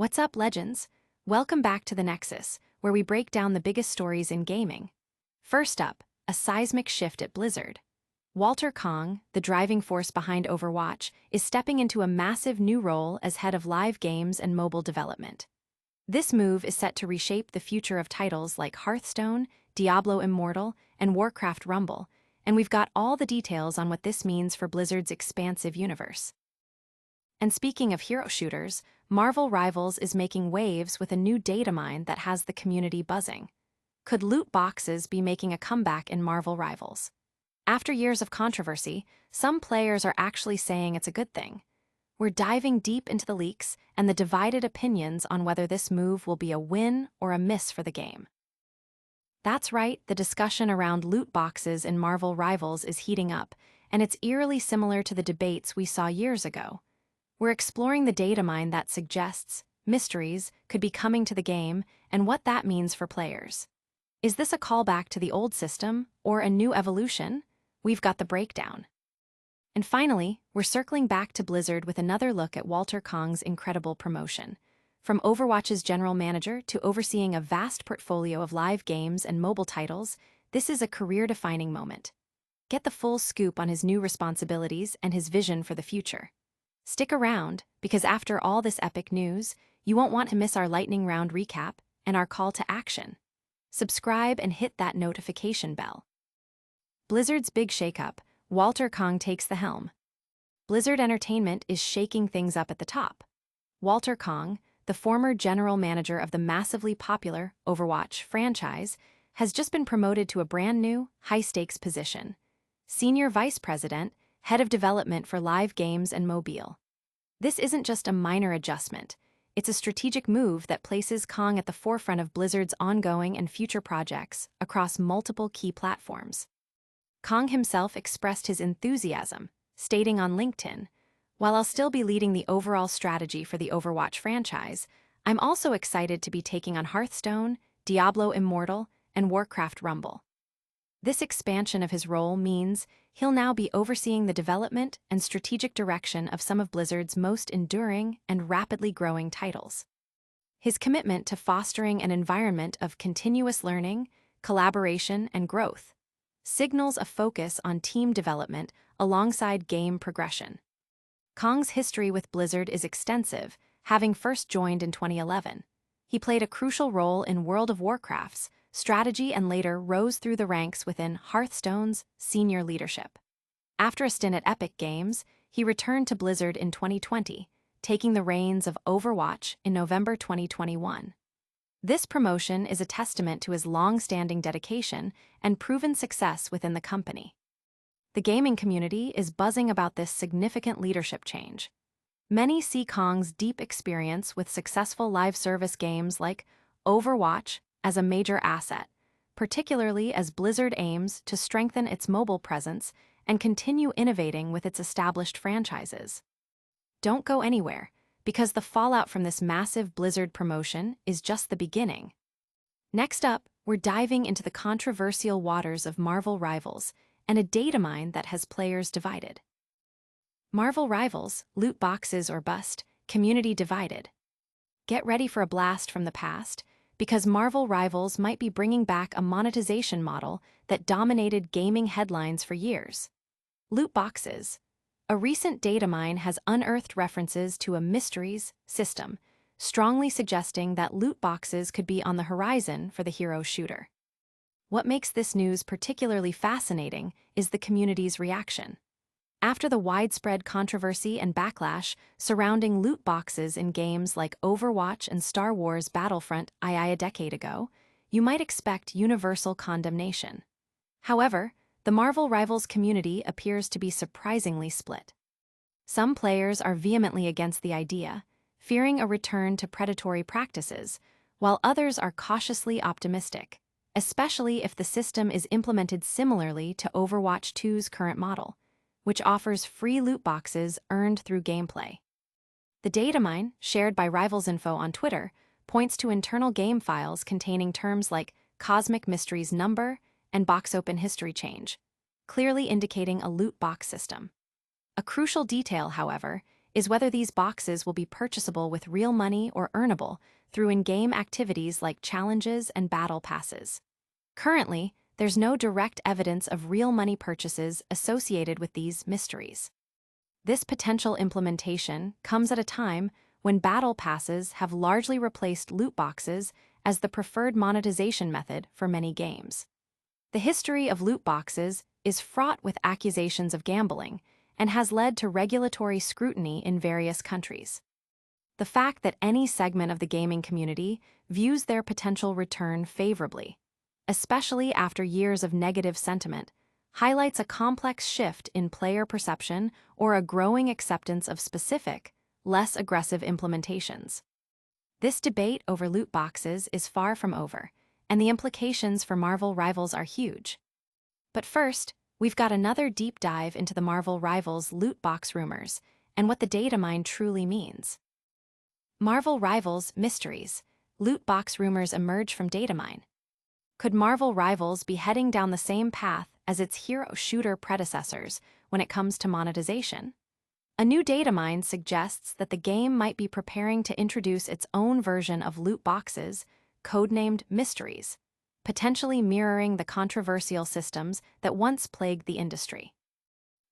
What's up, legends? Welcome back to the Nexus, where we break down the biggest stories in gaming. First up, a seismic shift at Blizzard. Walter Kong, the driving force behind Overwatch, is stepping into a massive new role as head of live games and mobile development. This move is set to reshape the future of titles like Hearthstone, Diablo Immortal, and Warcraft Rumble, and we've got all the details on what this means for Blizzard's expansive universe. And speaking of hero shooters, Marvel Rivals is making waves with a new datamine that has the community buzzing. Could loot boxes be making a comeback in Marvel Rivals? After years of controversy, some players are actually saying it's a good thing. We're diving deep into the leaks and the divided opinions on whether this move will be a win or a miss for the game. That's right, the discussion around loot boxes in Marvel Rivals is heating up, and it's eerily similar to the debates we saw years ago. We're exploring the datamine that suggests mysteries could be coming to the game and what that means for players. Is this a callback to the old system or a new evolution? We've got the breakdown. And finally, we're circling back to Blizzard with another look at Walter Kong's incredible promotion. From Overwatch's general manager to overseeing a vast portfolio of live games and mobile titles, this is a career-defining moment. Get the full scoop on his new responsibilities and his vision for the future. Stick around, because after all this epic news, you won't want to miss our lightning round recap and our call to action. Subscribe and hit that notification bell. Blizzard's big shakeup. Walter Kong takes the helm. Blizzard Entertainment is shaking things up at the top. Walter Kong, the former general manager of the massively popular Overwatch franchise, has just been promoted to a brand new, high-stakes position. Senior Vice President, Head of Development for Live Games and Mobile. This isn't just a minor adjustment. It's a strategic move that places Kong at the forefront of Blizzard's ongoing and future projects across multiple key platforms. Kong himself expressed his enthusiasm, stating on LinkedIn, "While I'll still be leading the overall strategy for the Overwatch franchise, I'm also excited to be taking on Hearthstone, Diablo Immortal, and Warcraft Rumble." This expansion of his role means he'll now be overseeing the development and strategic direction of some of Blizzard's most enduring and rapidly growing titles. His commitment to fostering an environment of continuous learning, collaboration, and growth signals a focus on team development alongside game progression. Kong's history with Blizzard is extensive, having first joined in 2011. He played a crucial role in World of Warcraft's strategy and later rose through the ranks within Hearthstone's senior leadership. After a stint at Epic Games, he returned to Blizzard in 2020, taking the reins of Overwatch in November 2021. This promotion is a testament to his long-standing dedication and proven success within the company. The gaming community is buzzing about this significant leadership change. Many see Kong's deep experience with successful live service games like Overwatch as a major asset, particularly as Blizzard aims to strengthen its mobile presence and continue innovating with its established franchises. Don't go anywhere, because the fallout from this massive Blizzard promotion is just the beginning. Next up, we're diving into the controversial waters of Marvel Rivals and a datamine that has players divided. Marvel Rivals, loot boxes or bust, community divided. Get ready for a blast from the past, because Marvel Rivals might be bringing back a monetization model that dominated gaming headlines for years. Loot boxes. A recent datamine has unearthed references to a mysteries system, strongly suggesting that loot boxes could be on the horizon for the hero shooter. What makes this news particularly fascinating is the community's reaction. After the widespread controversy and backlash surrounding loot boxes in games like Overwatch and Star Wars Battlefront II a decade ago, you might expect universal condemnation. However, the Marvel Rivals community appears to be surprisingly split. Some players are vehemently against the idea, fearing a return to predatory practices, while others are cautiously optimistic, especially if the system is implemented similarly to Overwatch 2's current model, which offers free loot boxes earned through gameplay. The datamine, shared by Rivals Info on Twitter, points to internal game files containing terms like Cosmic Mysteries Number and Box Open History Change, clearly indicating a loot box system. A crucial detail, however, is whether these boxes will be purchasable with real money or earnable through in-game activities like challenges and battle passes. Currently, there's no direct evidence of real money purchases associated with these mysteries. This potential implementation comes at a time when battle passes have largely replaced loot boxes as the preferred monetization method for many games. The history of loot boxes is fraught with accusations of gambling and has led to regulatory scrutiny in various countries. The fact that any segment of the gaming community views their potential return favorably, especially after years of negative sentiment, highlights a complex shift in player perception or a growing acceptance of specific, less aggressive implementations. This debate over loot boxes is far from over, and the implications for Marvel Rivals are huge. But first, we've got another deep dive into the Marvel Rivals loot box rumors and what the Datamine truly means. Marvel Rivals mysteries. Loot box rumors emerge from Datamine. Could Marvel Rivals be heading down the same path as its hero shooter predecessors when it comes to monetization? A new Datamine suggests that the game might be preparing to introduce its own version of loot boxes, codenamed Mysteries, potentially mirroring the controversial systems that once plagued the industry.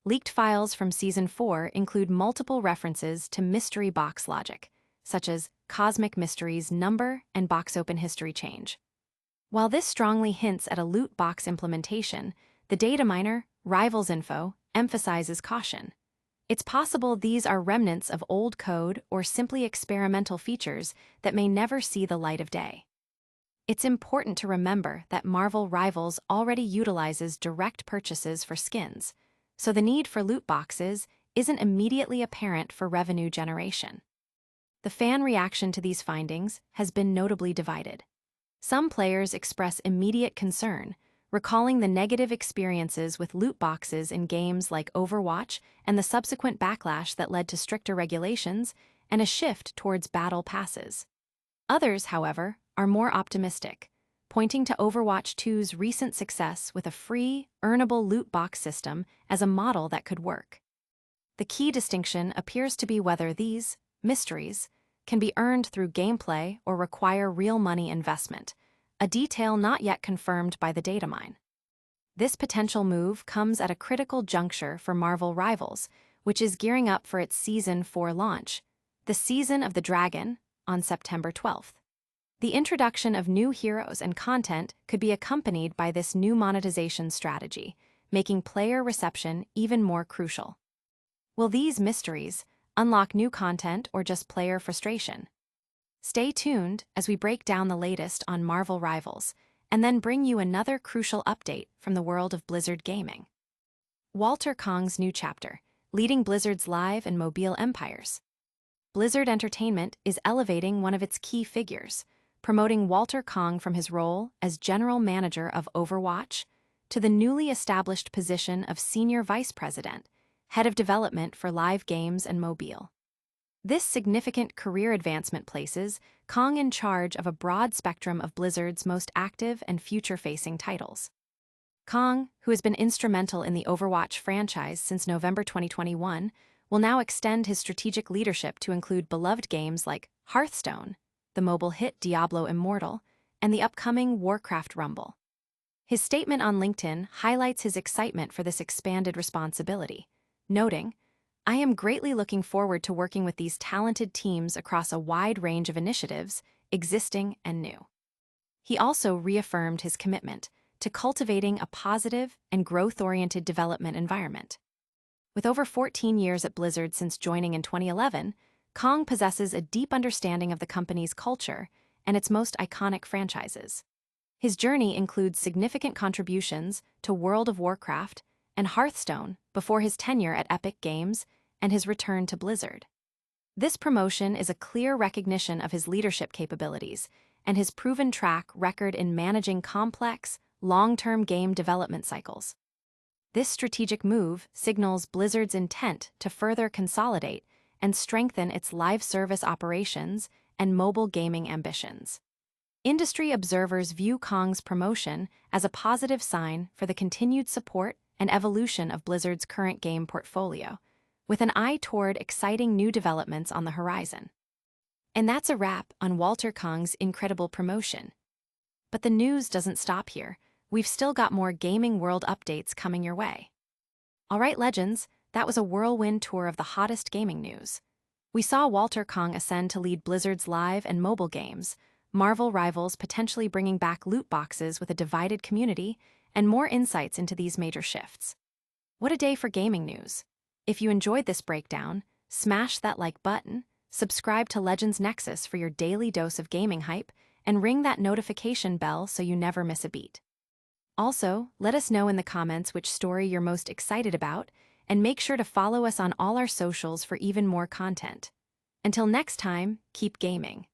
Leaked files from Season 4 include multiple references to mystery box logic, such as Cosmic Mysteries number and box open history change. While this strongly hints at a loot box implementation, the dataminer, Rivals Info, emphasizes caution. It's possible these are remnants of old code or simply experimental features that may never see the light of day. It's important to remember that Marvel Rivals already utilizes direct purchases for skins, so the need for loot boxes isn't immediately apparent for revenue generation. The fan reaction to these findings has been notably divided. Some players express immediate concern, recalling the negative experiences with loot boxes in games like Overwatch and the subsequent backlash that led to stricter regulations and a shift towards battle passes. Others, however, are more optimistic, pointing to Overwatch 2's recent success with a free, earnable loot box system as a model that could work. The key distinction appears to be whether these mysteries can be earned through gameplay or require real money investment, a detail not yet confirmed by the Datamine. This potential move comes at a critical juncture for Marvel Rivals, which is gearing up for its Season 4 launch, the Season of the Dragon, on September 12th. The introduction of new heroes and content could be accompanied by this new monetization strategy, making player reception even more crucial. Will these mysteries unlock new content or just player frustration? Stay tuned as we break down the latest on Marvel Rivals, and then bring you another crucial update from the world of Blizzard gaming. Walter Kong's new chapter, leading Blizzard's live and mobile empires. Blizzard Entertainment is elevating one of its key figures, promoting Walter Kong from his role as general manager of Overwatch to the newly established position of senior vice president, head of development for live games and mobile. This significant career advancement places Kong in charge of a broad spectrum of Blizzard's most active and future-facing titles. Kong, who has been instrumental in the Overwatch franchise since November 2021, will now extend his strategic leadership to include beloved games like Hearthstone, the mobile hit Diablo Immortal, and the upcoming Warcraft Rumble. His statement on LinkedIn highlights his excitement for this expanded responsibility, noting, "I am greatly looking forward to working with these talented teams across a wide range of initiatives, existing and new." He also reaffirmed his commitment to cultivating a positive and growth-oriented development environment. With over 14 years at Blizzard since joining in 2011, Kong possesses a deep understanding of the company's culture and its most iconic franchises. His journey includes significant contributions to World of Warcraft and Hearthstone before his tenure at Epic Games and his return to Blizzard. This promotion is a clear recognition of his leadership capabilities and his proven track record in managing complex, long-term game development cycles. This strategic move signals Blizzard's intent to further consolidate and strengthen its live service operations and mobile gaming ambitions. Industry observers view Kong's promotion as a positive sign for the continued support and evolution of Blizzard's current game portfolio, with an eye toward exciting new developments on the horizon. And that's a wrap on Walter Kong's incredible promotion. But the news doesn't stop here. We've still got more gaming world updates coming your way. Alright, legends, that was a whirlwind tour of the hottest gaming news. We saw Walter Kong ascend to lead Blizzard's live and mobile games, Marvel rivals potentially bringing back loot boxes with a divided community, and more insights into these major shifts. What a day for gaming news. If you enjoyed this breakdown, smash that like button, subscribe to Legends Nexus for your daily dose of gaming hype, and ring that notification bell so you never miss a beat. Also, let us know in the comments which story you're most excited about, and make sure to follow us on all our socials for even more content. Until next time, keep gaming.